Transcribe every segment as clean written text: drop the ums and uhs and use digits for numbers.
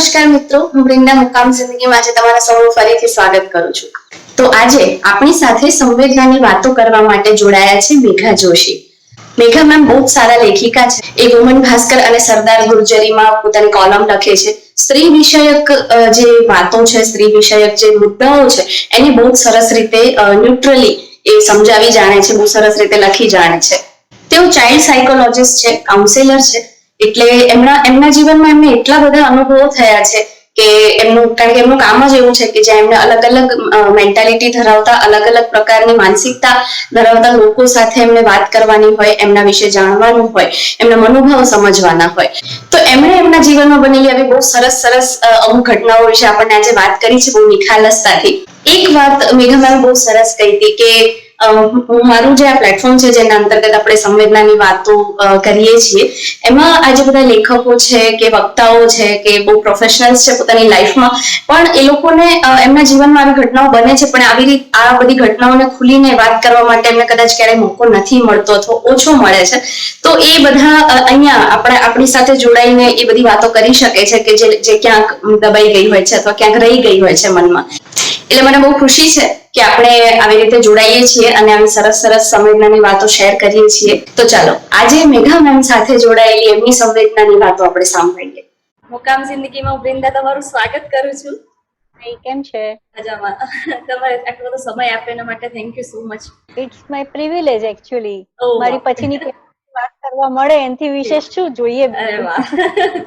નમસ્કાર મિત્રો, હું વૃંદા મુકામ જિંદગીમાં આજે તમારા સૌનું ફરીથી સ્વાગત કરું છું. તો આજે આપણી સાથે સંવેદનાની વાતો કરવા માટે જોડાયા છે મેઘા જોશી. મેઘા મેમ બહુ સારા લેખિકા છે. એ વુમન ભાસ્કર અને સરદાર ગુર્જરીમાં પોતાની કોલમ લખે છે. સ્ત્રી વિષયક જે વાતો છે, સ્ત્રી વિષયક જે મુદ્દાઓ છે, એને બહુ સરસ રીતે ન્યુટ્રલી એ સમજાવી જાણે છે, બહુ સરસ રીતે લખી જાણે છે. તેઓ ચાઇલ્ડ સાયકોલોજીસ્ટ છે, કાઉન્સેલર છે. એટલે એમના જીવનમાં એમને એટલા બધા અનુભવો થયા છે કે કારણ કે એમનું કામ જ એવું છે કે જ્યાં એમને અલગ અલગ મેન્ટાલિટી ધરાવતા, અલગ અલગ પ્રકારની માનસિકતા ધરાવતા લોકો સાથે એમને વાત કરવાની હોય, એમના વિશે જાણવાનું હોય, એમના મનોભાવ સમજવાના હોય. તો એમણે એમના જીવનમાં બનેલી આવી બહુ સરસ સરસ અમુક ઘટનાઓ વિશે આપણને આજે વાત કરી છે બહુ નિખાલસતાથી. એક વાત મેઘા મેમ બહુ સરસ કહી હતી કે મારું જે આ પ્લેટફોર્મ છે જેના અંતર્ગત આપણે સંવેદનાની વાતો કરીએ છીએ, એમાં આજે બધા લેખકો છે કે વક્તાઓ છે કે બહુ પ્રોફેશનલ્સ છે પોતાની લાઈફમાં, પણ એ લોકોને એમના જીવનમાં આવી ઘટનાઓ બને છે, પણ આ બધી ઘટનાઓને ખુલીને વાત કરવા માટે એમને કદાચ ક્યારેય મોકો નથી મળતો અથવા ઓછો મળે છે. તો એ બધા અહીંયા આપણી સાથે જોડાઈને એ બધી વાતો કરી શકે છે કે જે ક્યાંક દબાઈ ગઈ હોય છે અથવા ક્યાંક રહી ગઈ હોય છે મનમાં. એટલે મને બહુ ખુશી છે કે આપણે આવી રીતે જોડાઈએ છીએ અને આવી સરસ સરસ સંવેદનાની વાતો શેર કરીએ છીએ. તો ચાલો આજે મેઘા મેમ સાથે જોડાયેલી એમની સંવેદનાની વાતો આપણે સાંભળીએ. મુકામ જિંદગીમાં વૃંદા, તમારું સ્વાગત કરું છું. કેમ છે? મજામાં. તમારે આટલો બધો સમય આપે એના માટે thank you so much. It's my privilege actually. મારી પછીની વાત કરવા મળે એનથી વિશેષ શું જોઈએ? અરે વાહ,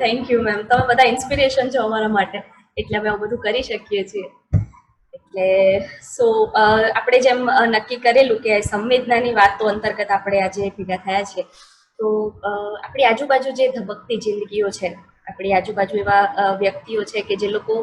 થેન્ક યુ મેમ. તમે બધા ઇન્સ્પિરેશન છો અમારા માટે, એટલે અમે આવું બધું કરી શકીએ છીએ. એટલે આપણે જેમ નક્કી કરેલું કે સંવેદનાની વાતો અંતર્ગત આપણે આજે ભેગા થયા છે. તો આપણી આજુબાજુ જે ધબકતી જિંદગીઓ છે, આપણી આજુબાજુ એવા વ્યક્તિઓ છે કે જે લોકો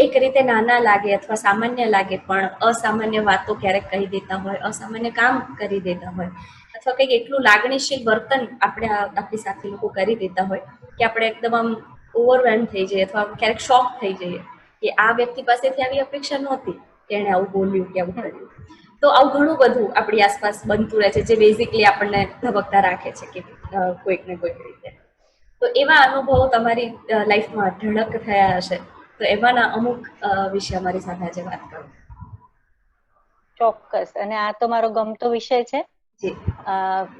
એક રીતે નાના લાગે અથવા સામાન્ય લાગે, પણ અસામાન્ય વાતો ક્યારેક કહી દેતા હોય, અસામાન્ય કામ કરી દેતા હોય, અથવા કંઈક એટલું લાગણીશીલ વર્તન આપણી સાથે લોકો કરી દેતા હોય કે આપણે એકદમ આમ ઓવરવેલ્મ થઈ જઈએ અથવા ક્યારેક શોક થઈ જઈએ કે આ વ્યક્તિ પાસેથી આવી અપેક્ષા નહોતી કે એણે આવું બોલ્યું કે આવું કર્યું. તો આવું ઘણું બધું આપણી આસપાસ બનતું રહે છે જે બેઝિકલી આપણને ધબકતા રાખે છે કે કોઈક ને કોઈક રીતે. તો એવા અનુભવો તમારી લાઈફમાં ધડક થયા હશે, તો એમાંના અમુક વિશે અમારી સાથે આજે વાત કરો. ચોક્કસ. અને આ તો મારો ગમતો વિષય છે.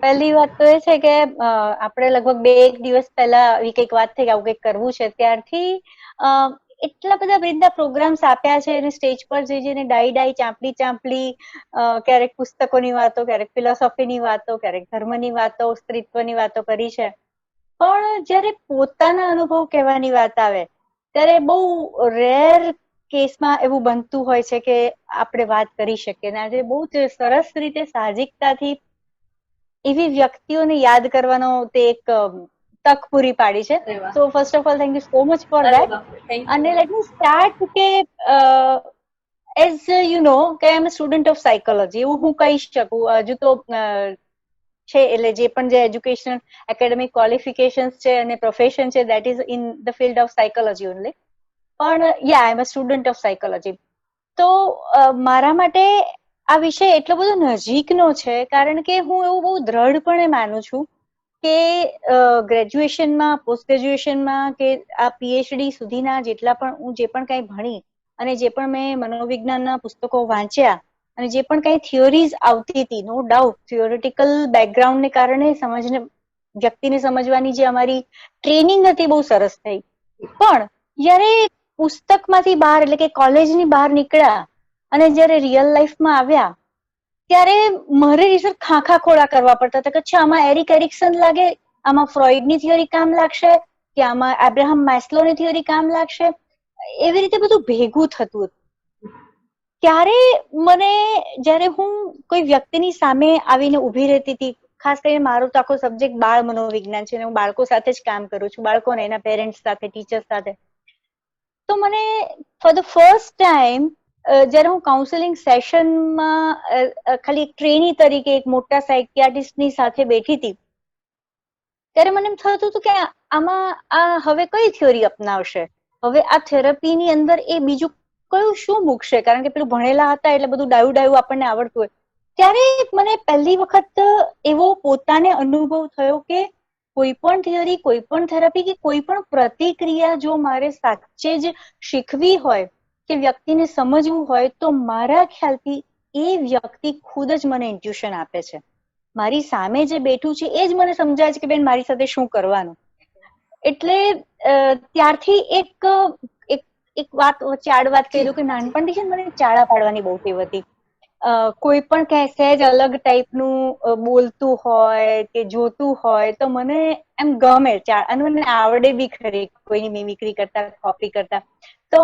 પહેલી વાત તો એ છે કે આપણે લગભગ 2-1 દિવસ પહેલા આવી કંઈક વાત થઈ કે આવું કંઈક કરવું છે, ત્યારથી એટલા બધા વૃંદા પ્રોગ્રામ્સ આપ્યા છે અને સ્ટેજ પર જઈને ડાઈ ચાંપલી ક્યારેક પુસ્તકોની વાતો, ક્યારેક ફિલોસોફીની વાતો, ક્યારેક ધર્મની વાતો, સ્ત્રીત્વની વાતો કરી છે. પણ જ્યારે પોતાના અનુભવ કહેવાની વાત આવે ત્યારે બહુ રેર કેસમાં એવું બનતું હોય છે કે આપણે વાત કરી શકીએ. અને આજે બહુ જ સરસ રીતે સાહજિકતાથી એવી વ્યક્તિઓને યાદ કરવાનો તે એક તક પૂરી પાડી છે. So first of all thank you so much for that. અને લેટ મી સ્ટાર્ટ કે એઝ યુ નો કે આઈ એમ અ સ્ટુડન્ટ ઓફ સાયકોલોજી, એવું હું કહી શકું. હજુ તો છે એટલે જે પણ જે એજ્યુકેશન એકેડેમિક ક્વોલિફિકેશન્સ છે અને પ્રોફેશન છે that is in the field of psychology only. પણ યા આઈ એમ અ સ્ટુડન્ટ ઓફ સાયકોલોજી. તો મારા માટે આ વિષય એટલો બધો નજીકનો છે કારણ કે હું એવું બહુ દ્રઢપણે માનું છું કે ગ્રેજ્યુએશનમાં, પોસ્ટ ગ્રેજ્યુએશનમાં કે આ પીએચડી સુધીના જેટલા પણ હું જે પણ કંઈ ભણી અને જે પણ મેં મનોવિજ્ઞાનના પુસ્તકો વાંચ્યા અને જે પણ કંઈ થિયોરીઝ આવતી હતી, નો ડાઉટ થિયોરિટિકલ બેકગ્રાઉન્ડને કારણે વ્યક્તિને સમજવાની જે અમારી ટ્રેનિંગ હતી બહુ સરસ થઈ. પણ જ્યારે પુસ્તકમાંથી બહાર એટલે કે કોલેજની બહાર નીકળ્યા અને જ્યારે રિયલ લાઈફમાં આવ્યા ત્યારે મારે રિસર્ચ ખાખા ખોળા કરવા પડતા હતા કે અચ્છા આમાં એરિક એરિક્સન લાગે, આમાં ફ્રોઈડની થિયરી કામ લાગશે, કે આમાં એબ્રાહમ માસ્લોની થિયરી કામ લાગશે. એવી રીતે બધું ભેગું થતું હતું. ત્યારે મને જ્યારે હું કોઈ વ્યક્તિની સામે આવીને ઊભી રહેતી હતી, ખાસ કરીને મારો તો આખો સબ્જેક્ટ બાળ મનોવિજ્ઞાન છે અને હું બાળકો સાથે જ કામ કરું છું, બાળકોને એના પેરેન્ટ્સ સાથે, ટીચર્સ સાથે. તો મને ફોર ધ ફર્સ્ટ ટાઈમ જ્યારે હું કાઉન્સેલિંગ સેશનમાં ખાલી એક ટ્રેની તરીકે એક મોટા સાયકિયાટ્રિસ્ટની સાથે બેઠી હતી ત્યારે મને એમ થતું હતું કે આમાં આ હવે કઈ થિયોરી અપનાવશે, હવે આ થેરપીની અંદર એ બીજું કયું શું મૂકશે, કારણ કે પેલું ભણેલા હતા એટલે બધું ડાયું આપણને આવડતું હોય. ત્યારે મને પહેલી વખત એવો પોતાને અનુભવ થયો કે કોઈ પણ થિયરી, કોઈ પણ થેરાપી કે કોઈ પણ પ્રતિક્રિયા જો મારે સાચે જ શીખવી હોય કે વ્યક્તિને સમજવું હોય, તો મારા ખ્યાલથી એ વ્યક્તિ ખુદ જ મને ઇન્ટ્યુશન આપે છે. મારી સામે જે બેઠું છે એ જ મને સમજાય છે કે બેન મારી સાથે શું કરવાનું. એટલે ત્યારથી એક વાત વચ્ચે આડ વાત કહી દઉં કે નાનપણથી છે ને મને ચાળા પાડવાની બહુ ટેવ હતી. કોઈ પણ સહેજ અલગ ટાઈપનું બોલતું હોય કે જોતું હોય તો મને એમ ગમે, અને મને આવડે બી ખરી કોઈની મિમિક્રી કરતા, કોપી કરતા. તો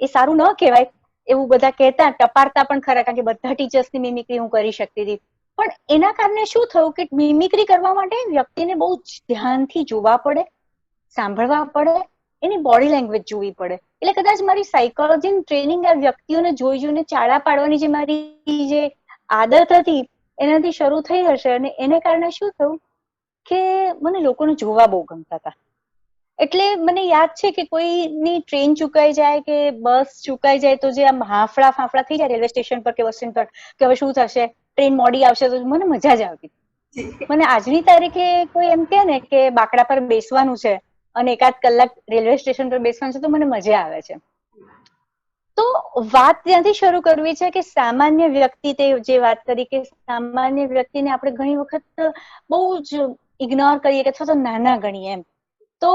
એ સારું ન કહેવાય એવું બધા કહેતા, ટપારતા પણ ખરા, કારણ કે બધા ટીચર્સની મિમિક્રી હું કરી શકતી હતી. પણ એના કારણે શું થયું કે મિમિક્રી કરવા માટે વ્યક્તિને બહુ ધ્યાનથી જોવા પડે, સાંભળવા પડે, એની બોડી લેંગ્વેજ જોવી પડે. એટલે કદાચ મારી સાયકોલોજીની ટ્રેનિંગ આ વ્યક્તિઓને જોઈ જોઈને ચાળા પાડવાની જે મારી જે આદત હતી એનાથી શરૂ થઈ હશે. અને એને કારણે શું થયું કે મને લોકોને જોવા બહુ ગમતા હતા. એટલે મને યાદ છે કે કોઈની ટ્રેન ચૂકાઈ જાય કે બસ ચૂકાઈ જાય તો જે આમ હાફડા ફાફડા થઈ જાય રેલવે સ્ટેશન પર કે બસ સ્ટેશન પર કે હવે શું થશે, ટ્રેન મોડી આવશે, તો મને મજા જ આવતી. મને આજની તારીખે કોઈ એમ કે ને કે બાકડા પર બેસવાનું છે અને એકાદ કલાક રેલવે સ્ટેશન પર બેસવાનું છે તો મને મજા આવે છે. તો વાત ત્યાંથી શરૂ કરવી છે કે સામાન્ય વ્યક્તિ, તે જે વાત કરી કે સામાન્ય વ્યક્તિને આપણે ઘણી વખત બહુ જ ઇગ્નોર કરીએ કે અથવા તો નાના ગણીએ એમ. તો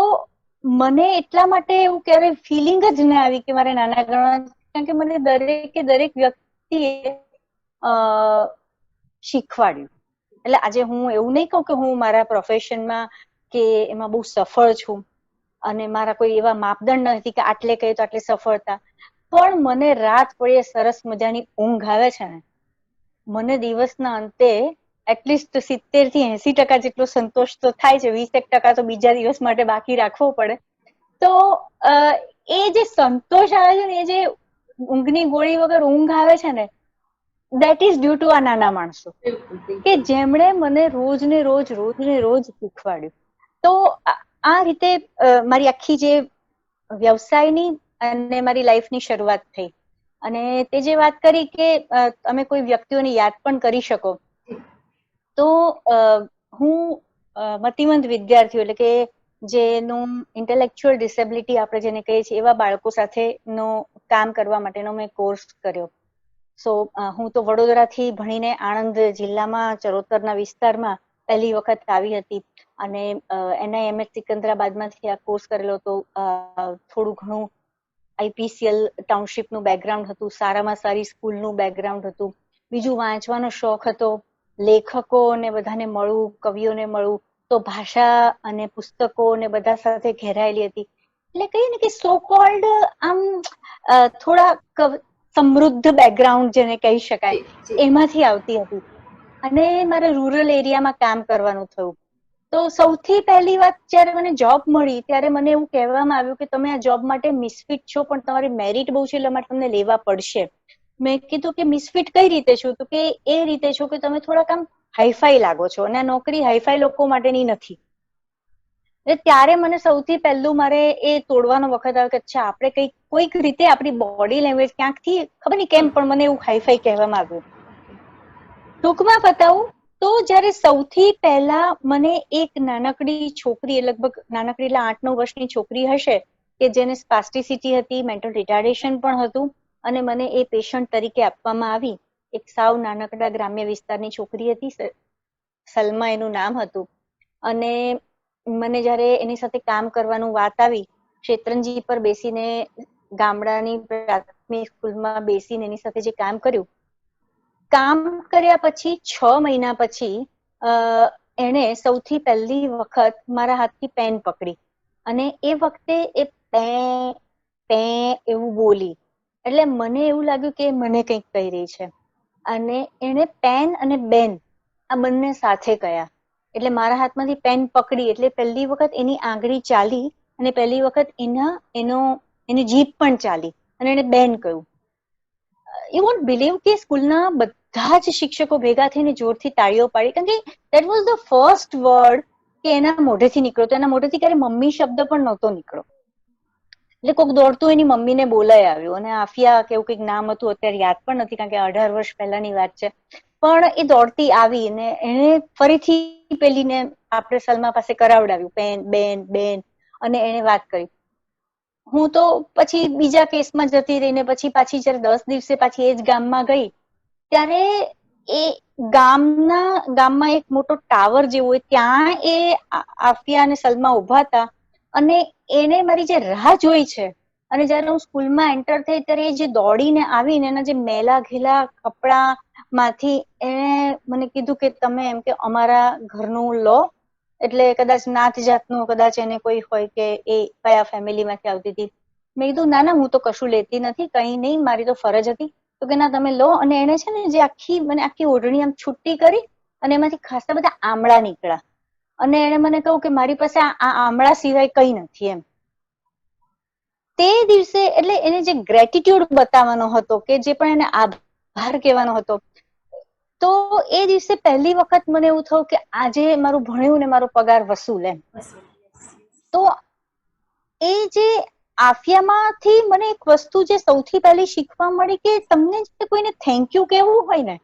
મને એટલા માટે એવું ક્યારેય ફિલિંગ જ ના આવી કે મારે નાના ગણવા, કારણ કે મને દરેક વ્યક્તિએ શીખવાડ્યું. એટલે આજે હું એવું નહીં કહું કે હું મારા પ્રોફેશનમાં કે એમાં બહુ સફળ છું અને મારા કોઈ એવા માપદંડ નથી કે આટલે કહે તો આટલે સફળતા, પણ મને રાત પડે સરસ મજાની ઊંઘ આવે છે ને, મને દિવસના અંતે એટલીસ્ટ 70 થી 80% જેટલો સંતોષ તો થાય છે. 20% તો બીજા દિવસ માટે બાકી રાખવો પડે. તો એ જે સંતોષ આવે છે ને, એ જે ઊંઘની ગોળી વગર ઊંઘ આવે છે ને, દેટ ઇઝ ડ્યુ ટુ આ નાના માણસો કે જેમણે મને રોજ ને રોજ શીખવાડ્યું. તો આ રીતે મારી આખી જે વ્યવસાયની અને મારી લાઈફની શરૂઆત થઈ. અને તે જે વાત કરી કે તમે કોઈ વ્યક્તિઓને યાદ પણ કરી શકો, તો હું મતિમંદ વિદ્યાર્થીઓ એટલે કે જેનું ઇન્ટેલેક્ચ્યુઅલ ડિસેબિલિટી આપણે જેને કહીએ છીએ એવા બાળકો સાથેનો કામ કરવા માટેનો મેં કોર્સ કર્યો. સો હું તો વડોદરાથી ભણીને આણંદ જિલ્લામાં ચરોતરના વિસ્તારમાં પહેલી વખત આવી હતી અને NIMH સિકંદરાબાદમાંથી આ કોર્સ કરેલો હતો. થોડું ઘણું IPCL ટાઉનશીપનું બેકગ્રાઉન્ડ હતું, સારામાં સારી સ્કૂલનું બેકગ્રાઉન્ડ હતું. બીજું વાંચવાનો શોખ હતો, લેખકોને બધાને મળવું, કવિઓને મળવું, તો ભાષા અને પુસ્તકો ને બધા સાથે ઘેરાયેલી હતી. એટલે કહીએ ને કે સો કોલ્ડ આમ થોડા સમૃદ્ધ બેકગ્રાઉન્ડ જેને કહી શકાય એમાંથી આવતી હતી. અને મારે રૂરલ એરિયામાં કામ કરવાનું થયું. તો સૌથી પહેલી વાત જ્યારે મને જોબ મળી ત્યારે મને એવું કહેવામાં આવ્યું કે તમે આ જોબ માટે મિસફિટ છો, પણ તમારી મેરિટ બહુ છે એટલે માટે તમને લેવા પડશે. મેં કીધું કે મિસફિટ કઈ રીતે છું? તો કે એ રીતે છો કે તમે થોડાક આમ હાઈફાઈ લાગો છો અને આ નોકરી હાઈફાઈ લોકો માટેની નથી. એટલે ત્યારે મને સૌથી પહેલું મારે એ તોડવાનો વખત આવ્યો કે અચ્છા આપણે કોઈક રીતે આપણી બોડી લેંગ્વેજ ક્યાંકથી ખબર નહીં કેમ પણ મને એવું હાઈફાઈ કહેવામાં આવ્યું. ટૂંકમાં બતાવું તો જ્યારે સૌથી પહેલા મને એક નાનકડી છોકરી, લગભગ નાનકડી એટલે 8-9 વર્ષની છોકરી હશે કે જેને સ્પાસ્ટિસિટી હતી, મેન્ટલ રિટાર્ડેશન પણ હતું અને મને એ પેશન્ટ તરીકે આપવામાં આવી. એક સાવ નાનકડા ગ્રામ્ય વિસ્તારની છોકરી હતી, સલમા એનું નામ હતું. અને મને જ્યારે એની સાથે કામ કરવાનું વાત આવી, શેતરંજી પર બેસીને ગામડાની પ્રાથમિક સ્કૂલમાં બેસીને એની સાથે જે કામ કર્યું, કામ કર્યા પછી 6 મહિના પછી એણે સૌથી પહેલી વખત મારા હાથથી પેન પકડી અને એ વખતે એ પે એવું બોલી. એટલે મને એવું લાગ્યું કે મને કંઈક કહી રહી છે. અને એણે પેન અને બેન આ બંને સાથે કહ્યા. એટલે મારા હાથમાંથી પેન પકડી એટલે પહેલી વખત એની આંગળી ચાલી અને પહેલી વખત એની જીભ પણ ચાલી અને એને બેન કહ્યું. યુ વોન્ટ બિલીવ કે સ્કૂલના બધા જ શિક્ષકો ભેગા થઈને જોરથી તાળીઓ પાડી, કારણ કે that was the first word કે એના મોઢેથી નીકળ્યો. તો એના મોઢેથી ક્યારે મમ્મી શબ્દ પણ નહોતો નીકળ્યો. એટલે કોઈક દોડતું એની મમ્મીને બોલાય આવ્યું અને આફિયા કે એવું કંઈક નામ હતું, અત્યારે યાદ પણ નથી કારણ કે 18 વર્ષ પહેલાની વાત છે. પણ એ દોડતી આવી અને એને ફરીથી પેલીને આપણે સલમા પાસે કરાવડાવ્યું, બેન બેન બેન, અને એને વાત કરી. હું તો પછી બીજા કેસમાં જતી રહીને પછી પાછી જયારે 10 દિવસે પાછી એ જ ગામમાં ગઈ ત્યારે એ ગામમાં એક મોટો ટાવર જેવો હોય ત્યાં એ આફિયા અને સલમા ઉભા હતા અને એને મારી જે રાહ જોઈ છે. અને જયારે હું સ્કૂલમાં એન્ટર થઈ ત્યારે એ જે દોડીને આવીને એના જે મેલા ઘેલા કપડા માંથી એને મને કીધું કે તમે એમ કે અમારા ઘરનું લો, એટલે કદાચ નાત જાતનું કદાચ એને કોઈ હોય કે એ કયા ફેમિલી માંથી આવતી હતી. મેં કીધું ના ના હું તો કશું લેતી નથી, કઈ નહીં, મારી તો ફરજ હતી. તો કે ના તમે લો. અને એને છે ને જે આખી ઓઢણી આમ છૂટી કરી અને એમાંથી ખાસા બધા આમળા નીકળ્યા અને એને મને કહ્યું કે મારી પાસે આ આમળા સિવાય કઈ નથી એમ. તે દિવસે એટલે એને જે ગ્રેટિટ્યુડ બતાવવાનો હતો કે જે પણ એને આભાર કહેવાનો હતો, તો એ દિવસે પહેલી વખત મને એવું થયું કે આજે મારું ભણ્યું ને મારો પગાર વસૂલ એમ. તો એ જે આફિયામાંથી મને એક વસ્તુ જે સૌથી પહેલી શીખવા મળી કે તમને જે કોઈને થેન્ક યુ કહેવું હોય ને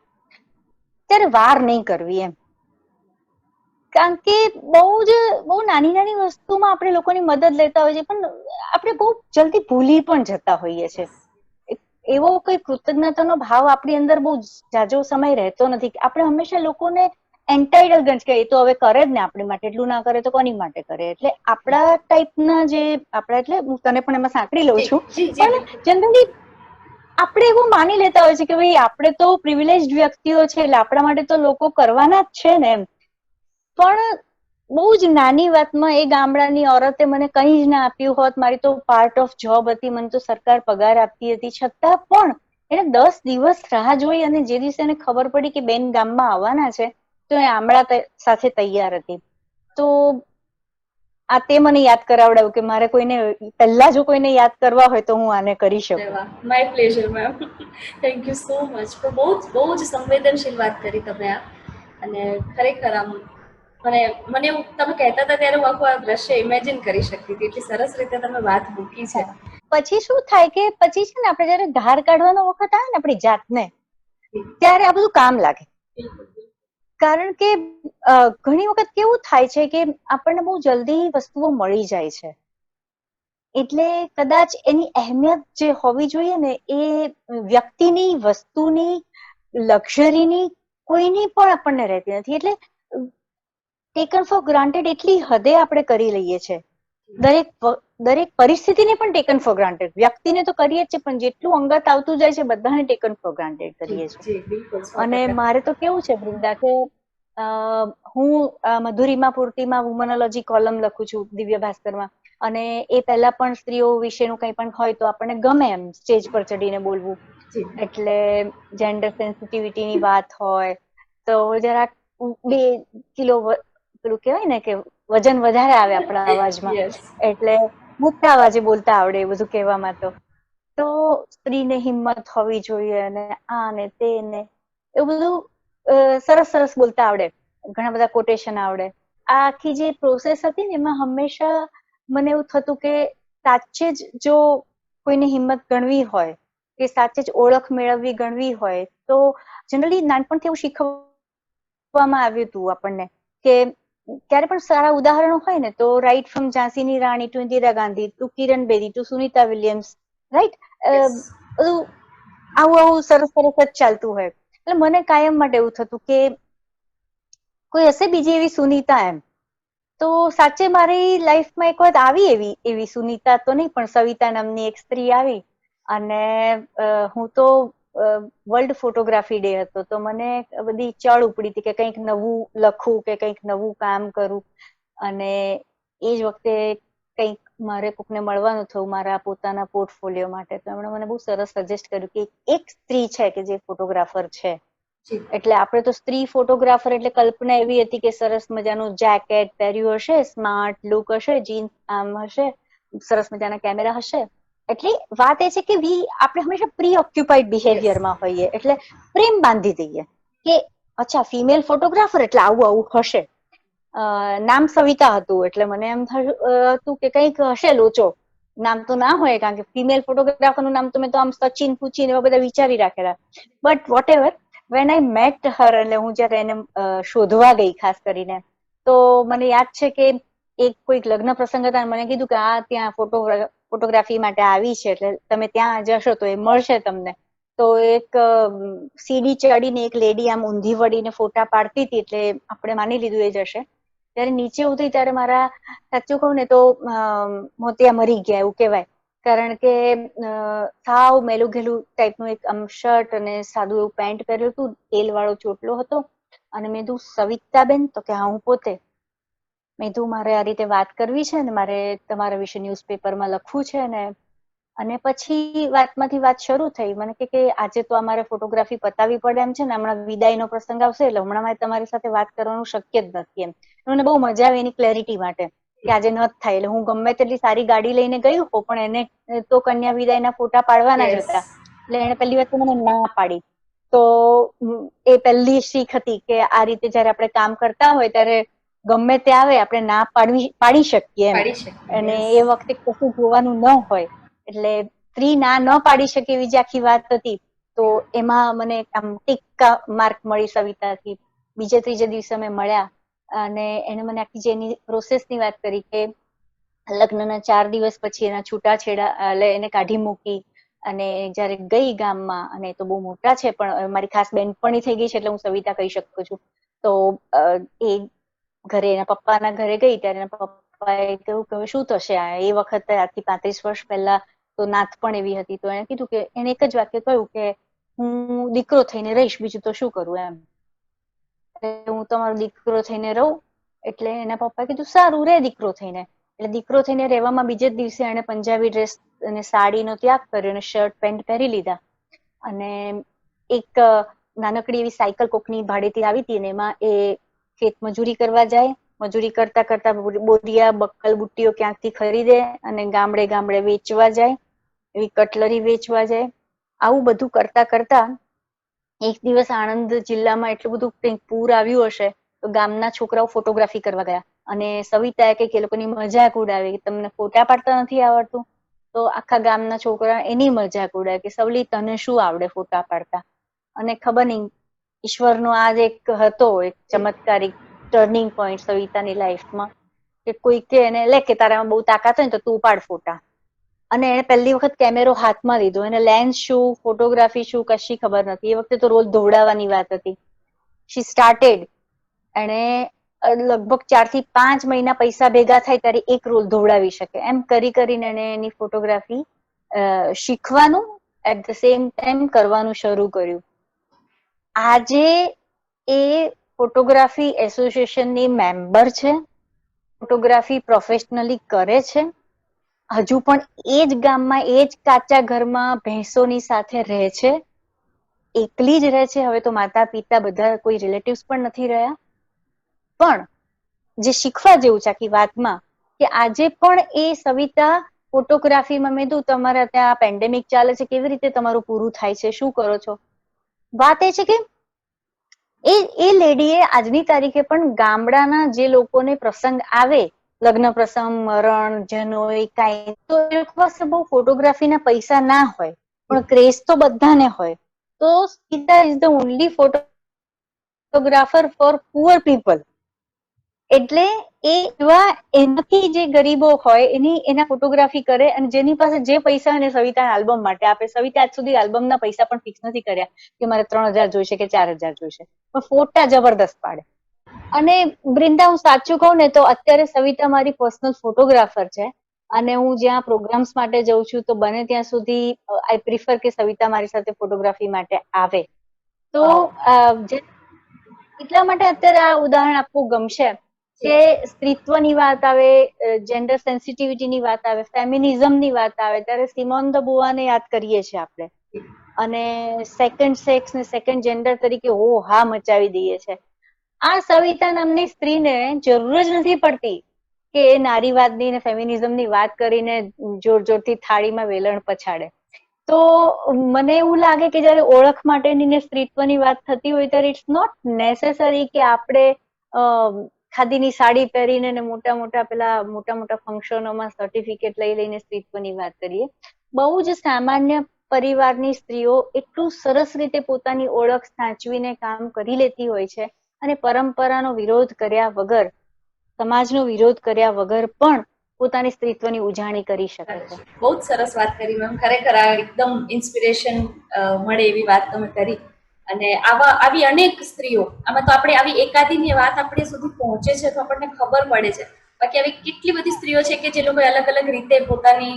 ત્યારે વાર નહીં કરવી એમ. કારણ કે બહુ નાની નાની વસ્તુમાં આપણે લોકોની મદદ લેતા હોઈએ છીએ પણ આપણે બહુ જલ્દી ભૂલી પણ જતા હોઈએ છીએ. એવો કોઈ કૃતજ્ઞતાનો ભાવ આપણી અંદર બહુ જાજો સમય રહેતો નથી. આપણે હંમેશા લોકોને એન્ટાઇટલ ગણ કે એ તો હવે કરે જ ને આપણી માટે, એટલું ના કરે તો કોની માટે કરે. એટલે આપણા ટાઈપના જે આપણા, એટલે હું તને પણ એમાં સાંકળી લઉં છું, પણ જનરલી આપણે એવું માની લેતા હોય છે કે ભાઈ આપણે તો પ્રિવિલેજ્ડ વ્યક્તિઓ છે એટલે આપણા માટે તો લોકો કરવાના જ છે ને એમ. પણ બહુ જ નાની વાતમાં એ ગામડાની ઓરતે મને કંઈ જ ના આપ્યું હોત, મારી તો પાર્ટ ઓફ જોબ હતી, મને તો સરકાર પગાર આપતી હતી, છતાં પણ એને 10 દિવસ રાહ જોઈ અને જે દિવસે એને ખબર પડી કે બેન ગામમાં આવવાના છે તો એ આમળા સાથે તૈયાર હતી. તો આ તે મને યાદ કરાવડાવ્યું કે મારે કોઈને પહેલા જો કોઈને યાદ કરવા હોય તો હું આને કરી શકું. My pleasure ma'am, thank you so much. બહુ જ સંવેદનશીલ વાત કરી તમે આ. અને ખરેખર આમ મને એવું તમે કહેતા હતા ત્યારે હું આખું આ દ્રશ્ય ઇમેજિન કરી શકતી હતી. એટલી સરસ રીતે તમે વાત મૂકી છે. પછી શું થાય કે પછી છે ને આપણે જયારે ધાર કાઢવાનો વખત આવે ને આપણી જાતને, ત્યારે આ બધું કામ લાગે. કારણ કે ઘણી વખત કેવું થાય છે કે આપણને બહુ જલ્દી વસ્તુઓ મળી જાય છે એટલે કદાચ એની અહેમિયત જે હોવી જોઈએ ને એ વ્યક્તિની, વસ્તુની, લક્ઝરીની કોઈની પણ આપણને રહેતી નથી. એટલે ટેકન ફોર ગ્રાન્ટેડ એટલી હદે આપણે કરી લઈએ છીએ. દરેક પરિસ્થિતિને પણ ટેકન ફોર ગ્રાન્ટેડ, વ્યક્તિને તો કરીએ જ છે પણ જેટલું અંગત આવતું જાય છે બધાને ટેકન ફોર ગ્રાન્ટેડ કરીએ છીએ. અને મારે તો કેવું છે વૃંદા કે હું મધુરિમા પૂર્તિમાં વુમનોલોજી કોલમ લખું છું દિવ્ય ભાસ્કરમાં, અને એ પહેલા પણ સ્ત્રીઓ વિશેનું કંઈ પણ હોય તો આપણને ગમે એમ સ્ટેજ પર ચડીને બોલવું. એટલે જેન્ડર સેન્સિટિવિટીની વાત હોય તો જરાક 2 કિલો પેલું કહેવાય ને કે વજન વધારે આવે આપણા અવાજમાં, એટલે મોટા અવાજે બોલતા આવડે એ બધું કહેવામાં. તો સ્ત્રીને હિંમત હોવી જોઈએ અને આ ને તે ને એવું બધું સરસ સરસ બોલતા આવડે, ઘણા બધા કોટેશન આવડે. આ આખી જે પ્રોસેસ હતી ને એમાં હંમેશા મને એવું થતું કે સાચે જ જો કોઈને હિંમત ગણવી હોય કે સાચે જ ઓળખ મેળવવી ગણવી હોય તો જનરલી નાનપણથી એવું શીખવવામાં આવ્યું હતું આપણને કે ક્યારે પણ સારા ઉદાહરણો હોય ને તો રાઈટ ફ્રોમ ઝાંસીની રાણી to Indira Gandhi to Kiran Bedi to Sunita Williams, right, બધું આવું સરસ સરસ જ ચાલતું હોય. એટલે મને કાયમ માટે એવું થતું કે કોઈ હશે બીજી એવી સુનિતા એમ. તો સાચે મારી લાઈફમાં એક વખત આવી એવી સુનિતા તો નહીં પણ સવિતા નામની એક સ્ત્રી આવી અને હું તો વર્લ્ડ ફોટોગ્રાફી ડે હતો તો મને બધી ચળ ઉપડી હતી કે કંઈક નવું લખું કે કંઈક નવું કામ કરું. અને એ જ વખતે કંઈક મારે કોકને મળવાનું થયું મારા પોતાના પોર્ટફોલિયો માટે, તો એમણે મને બહુ સરસ સજેસ્ટ કર્યું કે એક સ્ત્રી છે કે જે ફોટોગ્રાફર છે. એટલે આપણે તો સ્ત્રી ફોટોગ્રાફર એટલે કલ્પના એવી હતી કે સરસ મજાનું જેકેટ પહેર્યું હશે, સ્માર્ટ લુક હશે, જીન્સ આમ હશે, સરસ મજાના કેમેરા હશે. એટલે વાત એ છે કે આપણે હંમેશા પ્રી ઓક્યુપાઈડ બિહેવિયરમાં હોઈએ એટલે પ્રેમ બાંધી દઈએ કે અચ્છા ફિમેલ ફોટોગ્રાફર એટલે આવું આવું હશે. નામ સવિતા હતું એટલે મને એમ હતું કે કંઈક હશે લોચો. નામ તો ના હોય કારણ કે ફિમેલ ફોટોગ્રાફરનું નામ તો મેં તો આમ સચિન પુચિન એવા બધા વિચારી રાખેલા. But whatever, when I met her, એટલે હું જયારે એને શોધવા ગઈ ખાસ કરીને તો મને યાદ છે કે એક કોઈક લગ્ન પ્રસંગ હતા, મને કીધું કે આ ત્યાં ફોટોગ્રાફી માટે આવી છે, એટલે તમે ત્યાં જશો તો એ મળશે તમને. તો એક સીડી ચડીને એક લેડી આમ ઊંધી વળીને ફોટા પાડતી હતી, એટલે આપણે માની લીધું એ જશે. ત્યારે નીચે ઉતરી ત્યારે મારા, સાચું કહું ને તો મોતિયા મરી ગયા એવું કહેવાય. કારણ કે સાવ મેલું ઘેલું ટાઈપનું એક આમ શર્ટ અને સાદું એવું પેન્ટ પહેર્યું હતું, તેલ વાળો ચોટલો હતો. અને મેં કીધું સવિતાબેન? તો કે હા હું પોતે. મેં કીધું મારે આ રીતે વાત કરવી છે ને મારે તમારા વિશે ન્યૂઝપેપરમાં લખવું છે ને. અને પછી વાતમાંથી વાત શરૂ થઈ. મને કે આજે તો અમારે ફોટોગ્રાફી પતાવી પડે એમ છે ને, હમણાં વિદાયનો પ્રસંગ આવશે એટલે હમણાં મારે તમારી સાથે વાત કરવાનું શક્ય જ નથી એમ. મને બહુ મજા આવી એની ક્લેરિટી માટે કે આજે ન થાય. એટલે હું ગમે તેટલી સારી ગાડી લઈને ગઈ હોઉં પણ એને તો કન્યા વિદાયના ફોટા પાડવાના જ હતા. એટલે એને પહેલી વાત તો મને ના પાડી. તો એ પહેલી શીખ હતી કે આ રીતે જયારે આપણે કામ કરતા હોય ત્યારે ગમે તે આવે આપણે ના પાડી શકીએ એમ. અને એ વખતે કશું જોવાનું ન હોય એટલે સ્ત્રી ના ન પાડી શકે એવી જે આખી વાત હતી, તો એમાં મને આમ ટીકા માર્ક મળી સવિતાથી. બીજે ત્રીજે દિવસે અમે મળ્યા અને એને મને આખી જેની પ્રોસેસની વાત કરી કે લગ્નના 4 દિવસ પછી એના છૂટાછેડા એટલે એને કાઢી મૂકી અને જયારે ગઈ ગામમાં, અને તો બહુ મોટા છે પણ મારી ખાસ બેનપણી થઈ ગઈ છે એટલે હું સવિતા કહી શકું છું. તો એ ઘરે એના પપ્પાના ઘરે ગઈ ત્યારે એના પપ્પાએ કહ્યું કે શું થશે, એ વખતે આજથી 35 વર્ષ પહેલા તો નાત પણ એવી હતી. તો એને કીધું કે એને એક જ વાક્ય કહ્યું કે હું દીકરો થઈને રહીશ, બીજું તો શું કરું એમ. હું તમારો દીકરો થઈને રહું. એટલે એના પપ્પાએ કીધું સારું રે દીકરો થઈને. એટલે દીકરો થઈને રહેવામાં બીજે જ દિવસે એને પંજાબી ડ્રેસ અને સાડીનો ત્યાગ કર્યો અને શર્ટ પેન્ટ પહેરી લીધા. અને એક નાનકડી એવી સાયકલ કોકની ભાડેથી આવી હતી ને એમાં એ ખેત મજૂરી કરવા જાય. મજૂરી કરતા કરતા બોરિયા બક્કલ બુટ્ટીઓ ક્યાંકથી ખરીદે અને ગામડે ગામડે વેચવા જાય, એવી કટલરી વેચવા જાય. આવું બધું કરતા કરતા એક દિવસ આણંદ જિલ્લામાં એટલું બધું કંઈક પૂર આવ્યું હશે તો ગામના છોકરાઓ ફોટોગ્રાફી કરવા ગયા અને સવિતાએ કંઈક એ લોકોની મજાક ઉડાવી કે તમને ફોટા પાડતા નથી આવડતું. તો આખા ગામના છોકરા એની મજાક ઉડાવે કે સવલી તને શું આવડે ફોટા પાડતા. અને ખબર નહીં ઈશ્વરનો આ જ એક હતો એક ચમત્કારિક ટર્નિંગ પોઈન્ટ સવિતાની લાઈફમાં કે કોઈ કે એને લે કે તારામાં બહુ તાકાત હોય ને તો તું પાડ ફોટા. અને એને પહેલી વખત કેમેરો હાથમાં લીધો. એને લેન્સ શું, ફોટોગ્રાફી શું કશી ખબર નથી. એ વખતે તો રોજ દોડાવવાની વાત હતી. શી સ્ટાર્ટેડ. એણે લગભગ 4 થી 5 મહિના પૈસા ભેગા થાય ત્યારે એક રોલ ધોવડાવી શકે એમ કરી કરીને એને એની ફોટોગ્રાફી શીખવાનું એટ ધ સેમ ટાઈમ કરવાનું શરૂ કર્યું. આજે એ ફોટોગ્રાફી એસોસિએશનની મેમ્બર છે, ફોટોગ્રાફી પ્રોફેશનલી કરે છે. હજુ પણ એ જ ગામમાં એ જ કાચા ઘરમાં ભેંસોની સાથે રહે છે. એકલી જ રહે છે. હવે તો માતા પિતા બધા કોઈ રિલેટિવ્સ પણ નથી રહ્યા. પણ જે શીખવા જેવું છે આખી વાતમાં કે આજે પણ એ સવિતા ફોટોગ્રાફીમાં, મેં કીધું તમારા ત્યાં પેન્ડેમિક ચાલે છે, કેવી રીતે તમારું પૂરું થાય છે, શું કરો છો? વાત એ છે કે એ લેડીએ આજની તારીખે પણ ગામડાના જે લોકોને પ્રસંગ આવે, લગ્ન પ્રસંગ, મરણ, જનોઈ, કાંઈ, તો એ લોકો પાસે બહુ ફોટોગ્રાફીના પૈસા ના હોય પણ ક્રેઝ તો બધાને હોય. તો Sita is the only photographer for poor people. એટલે એ એવા એનાથી જે ગરીબો હોય એના ફોટોગ્રાફી કરે અને જેની પાસે જે પૈસા એને સવિતાના આલ્બમ માટે આપે. સવિતા આજ સુધી આલ્બમના પૈસા પણ ફિક્સ નથી કર્યા કે મારે 3000 જોઈશે કે 4000 જોઈશે, પણ ફોટા જબરદસ્ત પાડે. અને બૃંદા, હું સાચું કહું ને તો અત્યારે સવિતા મારી પર્સનલ ફોટોગ્રાફર છે અને હું જ્યાં પ્રોગ્રામ્સ માટે જઉં છું તો બને ત્યાં સુધી આઈ પ્રિફર કે સવિતા મારી સાથે ફોટોગ્રાફી માટે આવે. તો એટલા માટે અત્યારે આ ઉદાહરણ આપવું ગમશે કે સ્ત્રીત્વની વાત આવે, જેન્ડર સેન્સિટિવિટીની વાત આવે, ફેમિનિઝમની વાત આવે ત્યારે સિમોન ધ બુઆને યાદ કરીએ છીએ આપણે. અને સેકન્ડ સેક્સ ને સેકન્ડ જેન્ડર તરીકે હા મચાવી દઈએ છે. આ સવિતા નામની સ્ત્રીને જરૂર જ નથી પડતી કે એ નારીવાદની ને ફેમિનિઝમની વાત કરીને જોર જોરથી થાળીમાં વેલણ પછાડે. તો મને એવું લાગે કે જયારે ઓળખ માટેની ને સ્ત્રીત્વની વાત થતી હોય ત્યારે ઇટ્સ નોટ નેસેસરી કે આપણે ખાદીની સાડી પહેરીને ને મોટા મોટા ફંક્શનોમાં સર્ટિફિકેટ લઈ લઈને સ્ત્રીત્વની વાત કરીએ. બહુ જ સામાન્ય પરિવારની સ્ત્રીઓ એટલું સરસ રીતે પોતાની ઓળખ સાચવીને કામ કરી લેતી હોય છે અને પરંપરાનો વિરોધ કર્યા વગર સમાજનો વિરોધ કર્યા વગર પણ પોતાની સ્ત્રીત્વની ઉજાણી કરી શકે છે. બહુ જ સરસ વાત કરી મેમ, ખરેખર આ એકદમ ઇન્સ્પિરેશન મળે એવી વાત તમે કરી. અને આવી અનેક સ્ત્રીઓ, આમાં તો આપણે આવી એકાદીની વાત આપણે સુધી પહોંચે છે તો આપણને ખબર પડે છે. બાકી આવી કેટલી બધી સ્ત્રીઓ છે કે જે લોકોએ અલગ અલગ રીતે પોતાની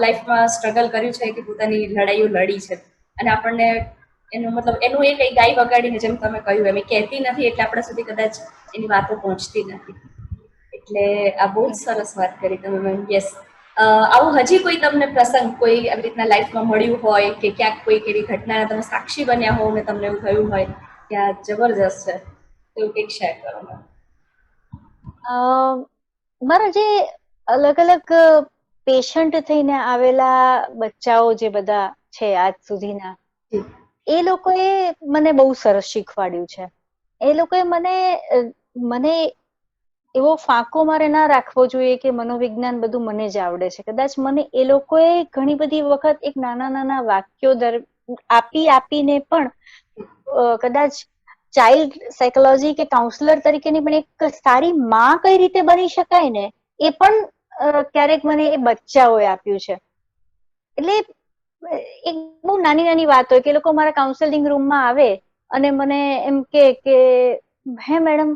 લાઈફમાં સ્ટ્રગલ કર્યું છે, કે પોતાની લડાઈઓ લડી છે. અને આપણને એનું મતલબ એનું એ કઈ ગાય વગાડીને, જેમ તમે કહ્યું એમ, કહેતી નથી એટલે આપણા સુધી કદાચ એની વાતો પહોંચતી નથી. એટલે આ બહુ જ સરસ વાત કરી તમે મેમ. યસ, આવું હજી કોઈ તમને પ્રસંગ કોઈ આવી રીતના લાઈફમાં મળ્યું હોય, કે ક્યાંક કોઈ એવી ઘટનાના તમે સાક્ષી બન્યા હો ને તમને એવું થયું હોય કે આ જબરજસ્ત છે, તો એવું કંઈક શેર કરો મેમ. મારા જે અલગ અલગ પેશન્ટ થઈને આવેલા બચ્ચાઓ જે બધા છે આજ સુધીના, એ લોકોએ મને બહુ સરસ શીખવાડ્યું છે. એ લોકોએ મને એવો ફાંકો મારે ના રાખવો જોઈએ કે મનોવિજ્ઞાન બધું મને જ આવડે છે. કદાચ મને એ લોકોએ ઘણી બધી વખત એક નાના નાના વાક્યો આપીને પણ કદાચ ચાઇલ્ડ સાયકોલોજી કે કાઉન્સલર તરીકેની પણ એક સારી માં કઈ રીતે બની શકાય ને, એ પણ ક્યારેક મને એ બચ્ચાઓએ આપ્યું છે. એટલે એક બહુ નાની નાની વાત હોય કે લોકો મારા કાઉન્સેલિંગ રૂમમાં આવે અને મને એમ કે હે મેડમ,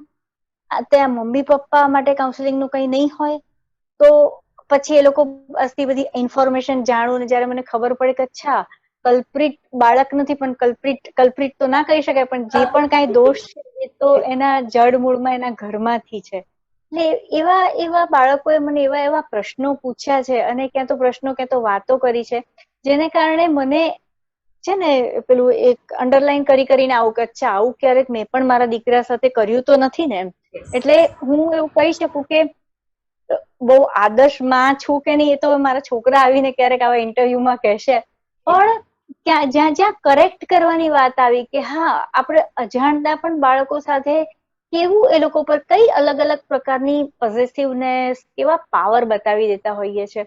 ત્યાં મમ્મી પપ્પા માટે કાઉન્સેલિંગ નું કઈ નહીં હોય? તો પછી એ લોકો બધી ઇન્ફોર્મેશન જાણવું, ને જયારે મને ખબર પડે કે અચ્છા કલ્પ્રિટ બાળક નથી, પણ કલ્પ્રિટ તો ના કહી શકાય, પણ જે પણ કઈ દોષ છે એ તો એના જડ મૂળમાં એના ઘરમાંથી છે. એટલે એવા બાળકોએ મને એવા પ્રશ્નો પૂછ્યા છે, અને ક્યાં તો પ્રશ્નો ક્યાં તો વાતો કરી છે, જેને કારણે મને છે ને પેલું એક અંડરલાઈન કરીને આવું કે અચ્છા આવું ક્યારેક મેં પણ મારા દીકરા સાથે કર્યું તો નથી ને એમ. એટલે હું એવું કહી શકું કે બહુ આદર્શ માં છું કે નહીં એ તો મારા છોકરા આવીને ક્યારેક આવા ઇન્ટરવ્યુમાં કહેશે, પણ જ્યાં જ્યાં કરેક્ટ કરવાની વાત આવી કે હા આપણે અજાણતા પણ બાળકો સાથે કેવું એ લોકો પર કઈ અલગ અલગ પ્રકારની પોઝિટિવનેસ, કેવા પાવર બતાવી દેતા હોઈએ છે,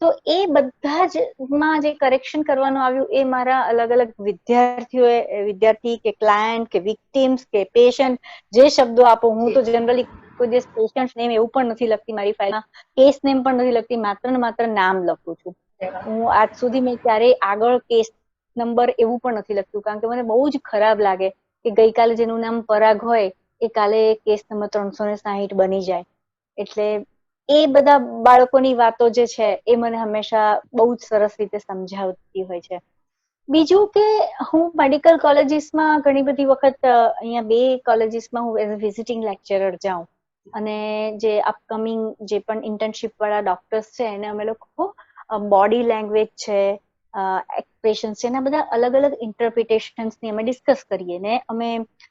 તો એ બધા જ માં જે કરેક્શન કરવાનું આવ્યું એ મારા અલગ અલગ વિદ્યાર્થી કે ક્લાયન્ટ કે વિક્ટિમ્સ કે પેશન્ટ, જે શબ્દો આપો, હું તો જનરલી કોઈ દિવસ પેશન્ટ નેમ એવું પણ નથી લખતી મારી ફાઇલમાં, કેસ નેમ પણ નથી લખતી, માત્ર ને માત્ર નામ લખું છું. હું આજ સુધી મેં ક્યારેય આગળ કેસ નંબર એવું પણ નથી લખતું, કારણ કે મને બહુ જ ખરાબ લાગે કે ગઈકાલે જેનું નામ પરાગ હોય એ કાલે કેસ નંબર 360 બની જાય. એટલે એ બધા બાળકોની વાતો જે છે એ મને હંમેશા બહુ જ સરસ રીતે સમજાવતી હોય છે. બીજું કે હું મેડિકલ કોલેજીસમાં ઘણી બધી વખત અહીંયા 2 કોલેજીસમાં હું એઝ અ વિઝિટિંગ લેક્ચરર જાઉં, અને જે અપકમિંગ જે પણ ઇન્ટર્નશિપ વાળા ડોક્ટર્સ છે એને અમે લોકો બોડી લેંગ્વેજ છે, એક્સપ્રેશન છે, એના બધા અલગ અલગ ઇન્ટરપ્રિટેશન્સ ની અમે ડિસ્કસ કરીએ, ને અમે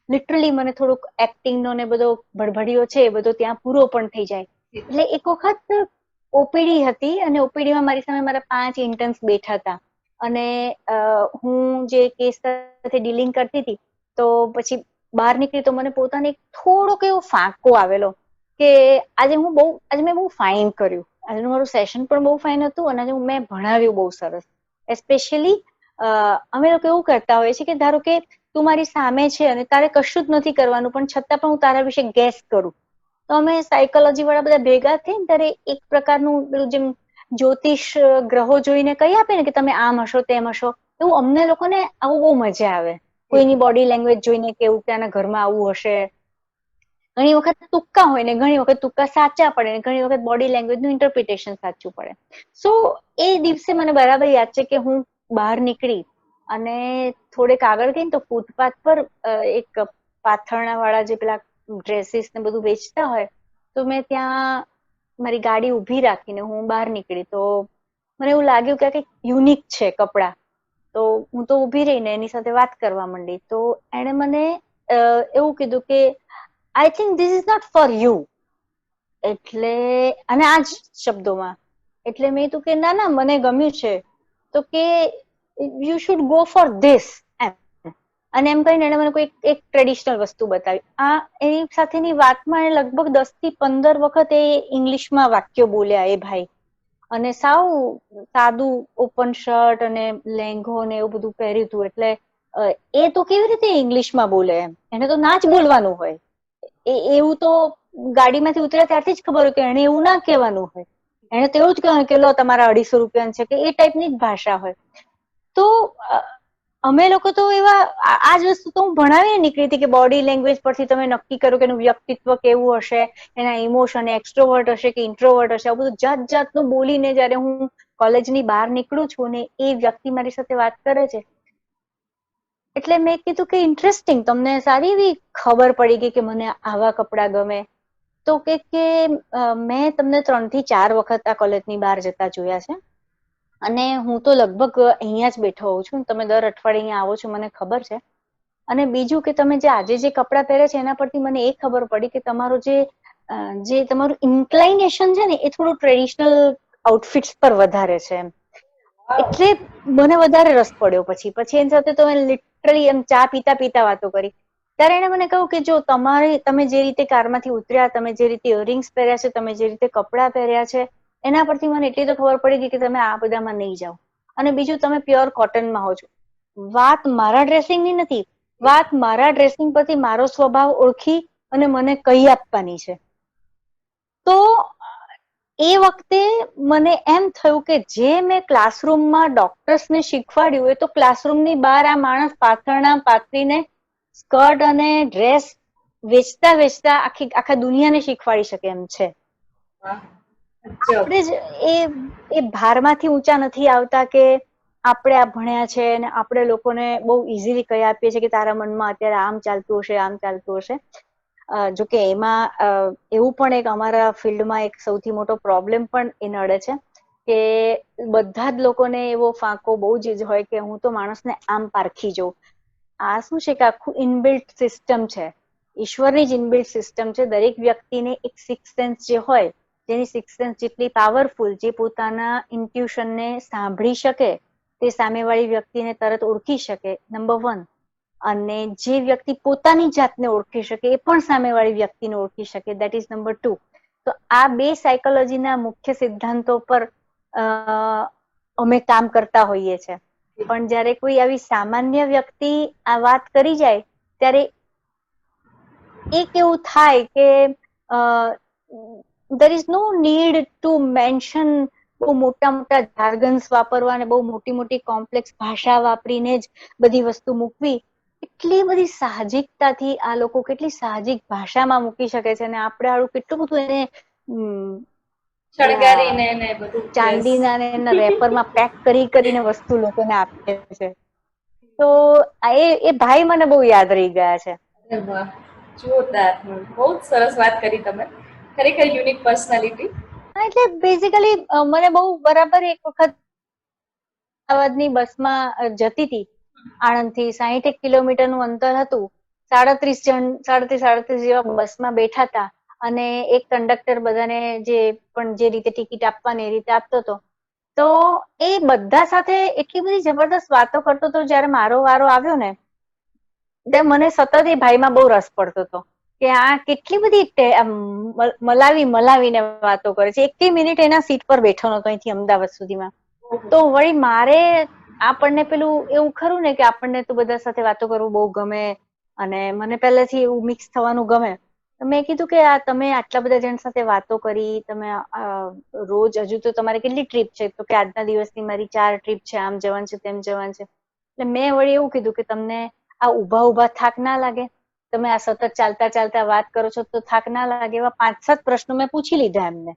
લિટરલી મને થોડુંક એક્ટિંગનો ને બધો ભડભડિયો છે એ બધો ત્યાં પૂરો પણ થઈ જાય. એટલે એક વખત ઓપીડી હતી, અને ઓપીડીમાં મારી સામે મારા 5 ઇન્ટર્ન્સ બેઠા હતા, અને હું જે કેસ સાથે ડીલિંગ કરતી હતી, તો પછી બહાર નીકળી તો મને પોતાને થોડોક એવો ફાંકો આવેલો કે આજે મેં બહુ ફાઇન કર્યું, આજનું મારું સેશન પણ બહુ ફાઇન હતું, અને આજે મેં ભણાવ્યું બહુ સરસ. એસ્પેશિયલી અમે લોકો એવું કરતા હોઈએ છીએ કે ધારો કે તું મારી સામે છે અને તારે કશું જ નથી કરવાનું, પણ છતાં પણ હું તારા વિશે ગેસ કરું, તો અમે સાયકોલોજી વાળા બધા ભેગા થઈને ત્યારે એક પ્રકારનું પેલું જેમ જ્યોતિષ ગ્રહો જોઈને કહી આપે ને કે તમે આમ હશો તેમ હશો, એવું અમને લોકોને આવું બહુ મજા આવે, કોઈની બોડી લેંગ્વેજ જોઈને કેવું કે આના ઘરમાં આવું હશે. ઘણી વખત તુક્કા હોય ને ઘણી વખત તુક્કા સાચા પડે, ને ઘણી વખત બોડી લેંગ્વેજ નું ઇન્ટરપ્રિટેશન સાચું પડે. સો એ દિવસે મને બરાબર યાદ છે કે હું બહાર નીકળી અને થોડેક આગળ ગઈ ને તો ફૂટપાથ પર એક પાથરણા વાળા જે પેલા ડ્રેસીસ ને બધું વેચતા હોય, તો મેં ત્યાં મારી ગાડી ઉભી રાખીને હું બહાર નીકળી, તો મને એવું લાગ્યું કે કંઈક યુનિક છે કપડા, તો હું તો ઉભી રહીને એની સાથે વાત કરવા માંડી, તો એણે મને એવું કીધું કે I think this is not for you. એટલે અને આ જ શબ્દોમાં, એટલે મેં કીધું કે ના મને ગમ્યું છે, તો કે you should go for this એમ. અને એમ કહીને એને મને કોઈ એક ટ્રેડિશનલ વસ્તુ બતાવી. એની સાથેની વાતમાં એને લગભગ 10 થી 15 વખત એ ઇંગ્લિશમાં વાક્યો બોલ્યા એ ભાઈ, અને સાવ સાદું ઓપન શર્ટ અને લેંઘો ને એવું બધું પહેર્યું હતું, એટલે એ તો કેવી રીતે ઇંગ્લિશમાં બોલે એમ, એને તો ના જ બોલવાનું હોય એવું તો ગાડીમાંથી ઉતર્યા ત્યારથી જ ખબર હોય કે એને એવું ના કહેવાનું હોય, એને તો એવું જ કહેવાનું કે લો તમારા 250 રૂપિયા છે, કે એ ટાઈપની જ ભાષા હોય. તો અમે લોકો તો એવા આ જ વસ્તુ તો હું ભણાવીને નીકળી હતી કે બોડી લેંગ્વેજ પરથી તમે નક્કી કરો કે એનું વ્યક્તિત્વ કેવું હશે, એના ઇમોશન એક્સ્ટ્રોવર્ટ હશે કે ઇન્ટ્રોવર્ટ હશે. આ બધું જાત જાતનું બોલીને જયારે હું કોલેજની બહાર નીકળું છું ને એ વ્યક્તિ મારી સાથે વાત કરે છે, એટલે મેં કીધું કે ઇન્ટરેસ્ટિંગ, તમને સારી એવી ખબર પડી ગઈ કે મને આવા કપડાં ગમે. તો કે મેં તમને 3 થી 4 વખત આ કોલેજની બહાર જતા જોયા છે, અને હું તો લગભગ અહીંયા જ બેઠો હોઉં છું, તમે દર અઠવાડિયે અહીંયા આવો છો મને ખબર છે. અને બીજું કે તમે જે આજે જે કપડાં પહેરે છે એના પરથી મને એ ખબર પડી કે તમારો જે તમારું ઇન્ક્લાઇનેશન છે ને એ થોડું ટ્રેડિશનલ આઉટફિટ્સ પર વધારે છે એમ. એટલે મને વધારે રસ પડ્યો. પછી એની સાથે તો લિટરલી એમ ચા પીતા પીતા વાતો કરી. ત્યારે એને મને કહ્યું કે જો તમે જે રીતે કારમાંથી ઉતર્યા, તમે જે રીતે ઇયરિંગ્સ પહેર્યા છે, તમે જે રીતે કપડાં પહેર્યા છે, એના પરથી મને એટલી તો ખબર પડી ગઈ કે તમે આ બધામાં નહીં જાઓ. અને બીજું તમે પ્યોર કોટનમાં હો છો. વાત મારા ડ્રેસિંગની નથી, વાત મારા ડ્રેસિંગ પરથી મારો સ્વભાવ ઓળખી અને મને કહી આપવાની છે. તો એ વખતે મને એમ થયું કે જે મેં ક્લાસરૂમમાં ડોક્ટર્સને શીખવાડ્યું એ તો ક્લાસરૂમની બહાર આ માણસ પાથરણા પાથરીને સ્કર્ટ અને ડ્રેસ વેચતા વેચતા આખા દુનિયાને શીખવાડી શકે એમ છે. આપણે જ એ ભારમાંથી ઊંચા નથી આવતા કે આપણે આ ભણ્યા છે અને આપણે લોકોને બહુ ઇઝીલી કહી આપીએ છીએ કે તારા મનમાં અત્યારે આમ ચાલતું હશે, આમ ચાલતું હશે. જોકે એમાં એવું પણ એક અમારા ફિલ્ડમાં એક સૌથી મોટો પ્રોબ્લેમ પણ એ નડે છે કે બધા જ લોકોને એવો ફાંકો બહુ જ હોય કે હું તો માણસને આમ પારખી જાઉં. આ શું છે કે આખું ઇનબિલ્ટ સિસ્ટમ છે, ઈશ્વરની જ ઇનબિલ્ટ સિસ્ટમ છે. દરેક વ્યક્તિને એક સિક્સ સેન્સ જે હોય, જેની સિક્સ સેન્સ જેટલી પાવરફુલ, જે પોતાના ઇન્ટ્યુશનને સાંભળી શકે, તે સામેવાળી વ્યક્તિને તરત ઓળખી શકે, નંબર 1. અને જે વ્યક્તિ પોતાની જાતને ઓળખી શકે એ પણ સામેવાળી વ્યક્તિને ઓળખી શકે, દેટ ઇઝ નંબર 2. તો આ 2 સાયકોલોજીના મુખ્ય સિદ્ધાંતો પર અમે કામ કરતા હોઈએ છીએ. પણ જયારે કોઈ આવી સામાન્ય વ્યક્તિ આ વાત કરી જાય ત્યારે એક એવું થાય કે there is no need to mention બહુ મોટા મોટા જાર્ગન્સ વાપરવા અને બહુ મોટી મોટી કોમ્પ્લેક્સ ભાષા વાપરીને જ બધી વસ્તુ મૂકવી. એટલી બધી સાહજિકતાથી આ લોકો કેટલી સાહજિક ભાષામાં મૂકી શકે છે, અને આપણે આવું કેટલું બધું એને ચાંદીના ને એના રેપરમાં પેક કરીને વસ્તુ લોકોને આપે છે. તો એ ભાઈ મને બહુ યાદ રહી ગયા છે. જોરદાર, બહુ સરસ વાત કરી તમે, ખરેખર યુનિક પર્સનાલિટી. એટલે બેઝિકલી મને બહુ બરાબર એક વખત અમદાવાદની બસમાં જતી હતી, આણંદથી 60 કિલોમીટરનું અંતર હતું. 37 જેવા બસમાં બેઠા હતા અને એક કંડક્ટર બધાને જે રીતે ટિકિટ આપવાની એ રીતે આપતો હતો. તો એ બધા સાથે એટલી બધી જબરદસ્ત વાતો કરતો હતો. જયારે મારો વારો આવ્યો ને ત્યારે મને સતત એ ભાઈમાં બહુ રસ પડતો હતો કે આ કેટલી બધી મલાવીને વાતો કરે છે. 1 મિનિટ એના સીટ પર બેઠો નતો અહીંથી અમદાવાદ સુધીમાં. તો વળી મારે આપણને પેલું એવું ખરું ને કે આપણને તો બધા સાથે વાતો કરવું બહુ ગમે, અને મને પહેલેથી એવું મિક્સ થવાનું ગમે. મેં કીધું કે તમે આટલા બધા જણ સાથે વાતો કરી, તમે રોજ હજુ તો તમારે કેટલી ટ્રીપ છે? તો કે આજના દિવસની મારી 4 ટ્રીપ છે, આમ જવાનું છે, તેમ જવાનું છે. એટલે મેં વળી એવું કીધું કે તમને આ ઉભા થાક ના લાગે? તમે આ સતત ચાલતા ચાલતા વાત કરો છો તો થાક ના લાગે? એવા 5-7 પ્રશ્નો મેં પૂછી લીધા એમને.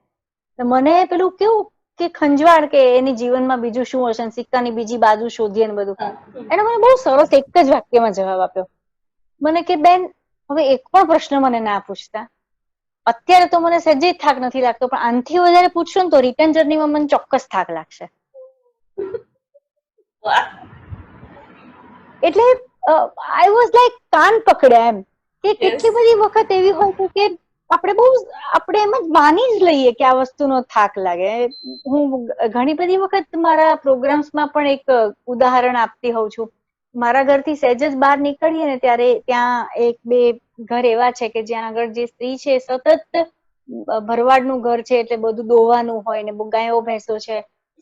મને પેલું કેવું કે ખંજવાળ કે એની જીવનમાં બીજું શું હશે, સિક્કાની બીજી બાજુ શોધીએ ને બધું. એને મને બહુ સરસ એક જ વાક્યમાં જવાબ આપ્યો. મને કે બેન, હવે એક પણ પ્રશ્ન મને ના પૂછતા. અત્યારે તો મને સહેજે થાક નથી લાગતો, પણ આનથી વધારે પૂછશો ને તો રિટર્ન જર્નીમાં મને ચોક્કસ થાક લાગશે. એટલે આઈ વોઝ લાઈક કાન પકડ્યા એમ કે કેટલી બધી વખત એવી હોય છે કે આપણે એમ જ માની જ લઈએ કે આ વસ્તુનો થાક લાગે. હું ઘણી બધી વખત મારા પ્રોગ્રામ્સમાં પણ એક ઉદાહરણ આપતી હોઉં છું. મારા ઘરથી સહેજ જ બહાર નીકળીએ ને ત્યારે ત્યાં 1-2 ઘર એવા છે કે જ્યાં આગળ જે સ્ત્રી છે સતત ભરવાડનું ઘર છે, એટલે બધું દોવાનું હોય ને ગાયો ભેંસો છે,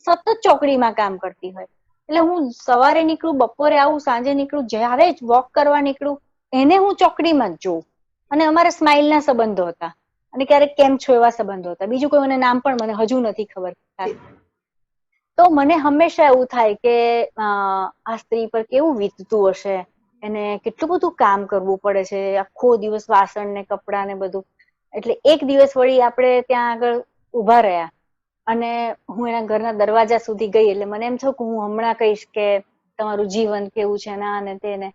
સતત ચોકડીમાં કામ કરતી હોય. એટલે હું સવારે નીકળું, બપોરે આવું, સાંજે નીકળું, જ્યારે જ વોક કરવા નીકળું એને હું ચોકડીમાં જ જોઉં. અને અમારા સ્માઇલના સંબંધો હતા અને ક્યારેક કેમ છો એવા સંબંધો હતા. બીજું કોઈ મને નામ પણ મને હજુ નથી ખબર. તો મને હંમેશા એવું થાય કે આ સ્ત્રી પર કેવું વીતતું હશે, એને કેટલું બધું કામ કરવું પડે છે, આખો દિવસ વાસણ ને કપડાં ને બધું. એટલે એક દિવસ વળી આપણે ત્યાં આગળ ઉભા રહ્યા અને હું એના ઘરના દરવાજા સુધી ગઈ. એટલે મને એમ થયું કે હું હમણાં કહીશ કે તમારું જીવન કેવું છે ના ને તેને.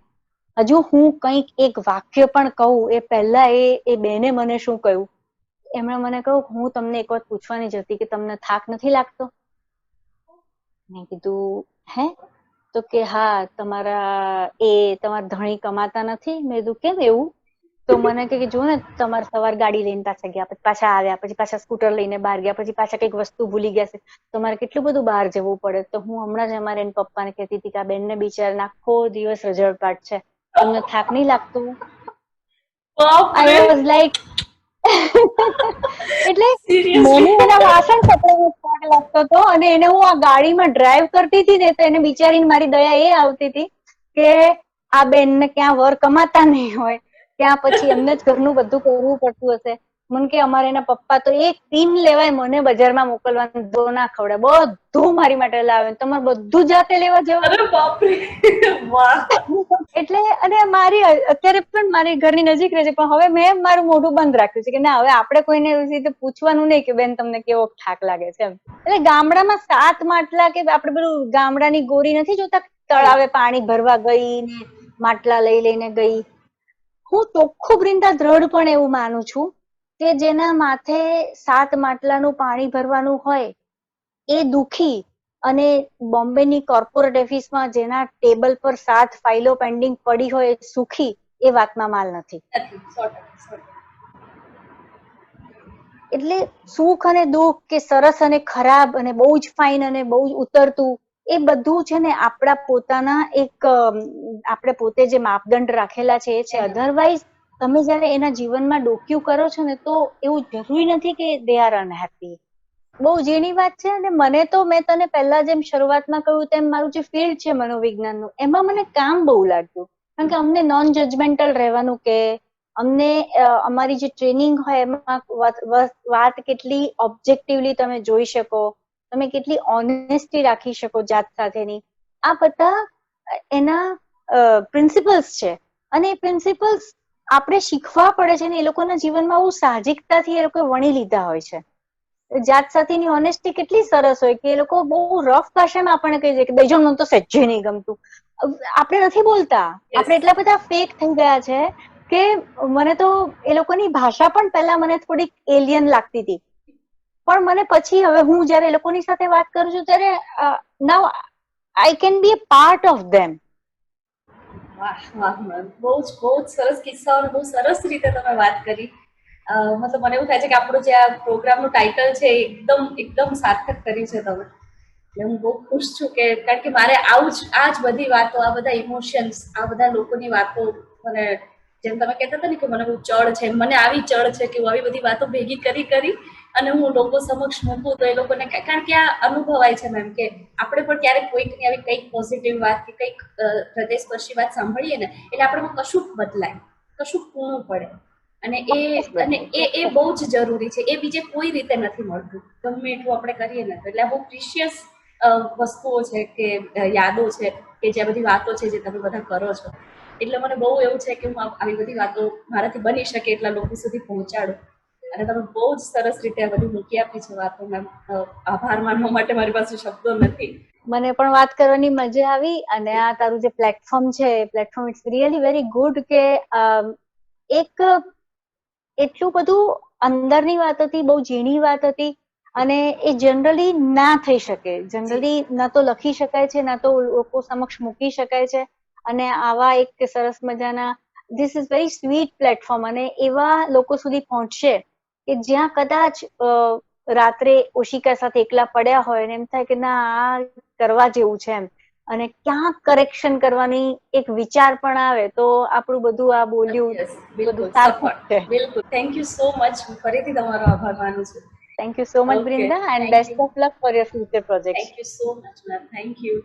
હજુ હું કંઈક એક વાક્ય પણ કહું એ પહેલા એ બેને મને શું કહ્યું, એમણે મને કહ્યું હું તમને એક વાત પૂછવાની જ હતી કે તમને થાક નથી લાગતો? મેં કીધું હે? તો કે હા, તમારા ધણી કમાતા નથી. મેં કીધું કેમ એવું? તો મને કે જો ને તમારે સવાર ગાડી લઈને પાછા ગયા, પછી પાછા આવ્યા, પછી પાછા સ્કૂટર લઈને બહાર ગયા, પછી પાછા કઈક વસ્તુ ભૂલી ગયા છે, તમારે કેટલું બધું બહાર જવું પડે. તો હું હમણાં જ અમારે એના પપ્પાને કહેતી હતી કે આ બેનને બિચારાને આખો દિવસ રઝળપાટ છે, તમને થાક નહીં લાગતું? આઈ વોઝ લાઈક એટલે મને એના વાસણ કપડાનો થાક લાગતો હતો અને એને હું આ ગાડીમાં ડ્રાઈવ કરતી હતી ને તો એને બિચારીને મારી દયા એ આવતી હતી કે આ બેનને ક્યાં વર કમાતા નહીં હોય, ત્યાં પછી એમને જ ઘરનું બધું કરવું પડતું હશે. મને કે અમારે એના પપ્પા તો એક ટીન લેવાય મને બજારમાં મોકલવાનું દો ના ખવડે, બધું મારી માટે લાવે, તમારે બધું જાતે લેવા જવાનું. એટલે અને મારી અત્યારે પણ મારી ઘરની નજીક રહે છે, પણ હવે મેં મારું મોઢું બંધ રાખ્યું છે કે ના, હવે આપણે કોઈને એવી રીતે પૂછવાનું નહીં કે બેન તમને કેવો થાક લાગે છે એમ. એટલે ગામડામાં 7 માટલા કે આપણે પેલું ગામડાની ગોરી નથી જોતા, તળાવે પાણી ભરવા ગઈ ને માટલા લઈ લઈને ગઈ. હું ચોખ્ખું વૃંદા દ્રઢપણે એવું માનું છું કે જેના માથે 7 માટલાનું પાણી ભરવાનું હોય એ દુખી અને બોમ્બેની કોર્પોરેટ ઓફિસમાં જેના ટેબલ પર 7 ફાઇલો પેન્ડિંગ પડી હોય સુખી, એ વાતમાં માલ નથી. એટલે સુખ અને દુઃખ કે સરસ અને ખરાબ અને બહુ જ ફાઇન અને બહુ જ ઉતરતું, એ બધું છે ને આપણા પોતાના એક આપણે પોતે જે માપદંડ રાખેલા છે એ છે. અધરવાઇઝ તમે જયારે એના જીવનમાં ડોક્યું કરો છો ને તો એવું જરૂરી નથી કે દે આર અનહેપી. બહુ ઝીણી વાત છે. અને મને તો મેં તને પહેલા જેમ શરૂઆતમાં કહ્યું તેમ મારું જે ફિલ્ડ છે મનોવિજ્ઞાનનું, એમાં મને કામ બહુ લાગ્યું, કારણ કે અમને નોન જજમેન્ટલ રહેવાનું કે અમને અમારી જે ટ્રેનિંગ હોય એમાં વાત કેટલી ઓબ્જેક્ટિવલી તમે જોઈ શકો, તમે કેટલી ઓનેસ્ટી રાખી શકો જાત સાથેની, આ બધા એના પ્રિન્સિપલ્સ છે. અને એ પ્રિન્સિપલ્સ આપણે શીખવા પડે છે ને એ લોકોના જીવનમાં બહુ સાહજિકતાથી એ લોકો વણી લીધા હોય છે. જાત સાથેની ઓનેસ્ટી કેટલી સરસ હોય કે એ લોકો બહુ રફ ભાષામાં આપણને કહી દે કે બેજો મને તો સહેજે નહીં ગમતું. આપણે નથી બોલતા, આપણે એટલા બધા ફેક થઈ ગયા છે કે મને તો એ લોકોની ભાષા પણ પહેલા મને થોડીક એલિયન લાગતી હતી, પણ મને પછી હવે હું જયારે એ લોકોની સાથે વાત કરું છું ત્યારે now I can be a part of them. બહુ જ સરસ કિસ્સાઓ, બહુ સરસ રીતે તમે વાત કરી. મતલબ મને એવું થાય છે કે આપણું જે આ પ્રોગ્રામનું ટાઇટલ છે એકદમ સાર્થક કર્યું છે તમે. એટલે હું બહુ ખુશ છું કે કારણ કે મારે આ જ બધી વાતો, આ બધા ઇમોશન્સ, આ બધા લોકોની વાતો, મને જેમ તમે કહેતા હતા ને કે મને બહુ ચડ છે, મને આવી ચડ છે કે હું આવી બધી વાતો ભેગી કરી અને હું લોકો સમક્ષ મૂકું તો એ લોકોને, કારણ કે આ અનુભવાય છે મેમ કે આપણે પણ ક્યારેક કોઈકની આવી કંઈક પોઝિટિવ વાત કે કંઈક હૃદયસ્પર્શી વાત સાંભળીએ ને એટલે આપણેમાં કશુંક બદલાય, કશુંક પૂર્ણ પડે. અને એ બહુ જ જરૂરી છે. એ બીજે કોઈ રીતે નથી મળતું, ગમે એટલું આપણે કરીએ ને. એટલે બહુ પ્રિશિયસ વસ્તુઓ છે કે યાદો છે કે જે બધી વાતો છે જે તમે બધા કરો છો. એટલે મને બહુ એવું છે કે હું આવી બધી વાતો મારાથી બની શકે એટલા લોકો સુધી પહોંચાડું. અને તમે બહુ જ સરસ રીતે આ બધી મૂકી આપી છે વાતો. મેમ આભાર માનવા માટે મારી પાસે શબ્દો નથી. મને પણ વાત કરવાની મજા આવી. અને આ તારું જે પ્લેટફોર્મ છે એ platform it's really very good કે એક એટલું બધું અંદરની વાત હતી, બહુ ઝીણી વાત હતી અને એ જનરલી ના થઈ શકે, જનરલી ના તો લખી શકાય છે ના તો લોકો સમક્ષ મૂકી શકાય છે. અને આવા એક સરસ મજાના this is very sweet platform અને એવા લોકો સુધી પહોંચશે કે જ્યાં કદાચ રાત્રે ઓશિકા સાથે એકલા પડ્યા હોય અને એમ થાય કે ના આ કરવા જેવું છે એમ, અને ક્યાંક કરેક્શન કરવાની એક વિચાર પણ આવે તો આપણું બધું આ બોલ્યું બધું સાર્થક છે. બિલકુલ. Thank you so much. હું ફરીથી તમારો આભાર માનું છું. Thank you so much, Brinda, and best of luck for your future projects. Thank you so much, ma'am. Thank you.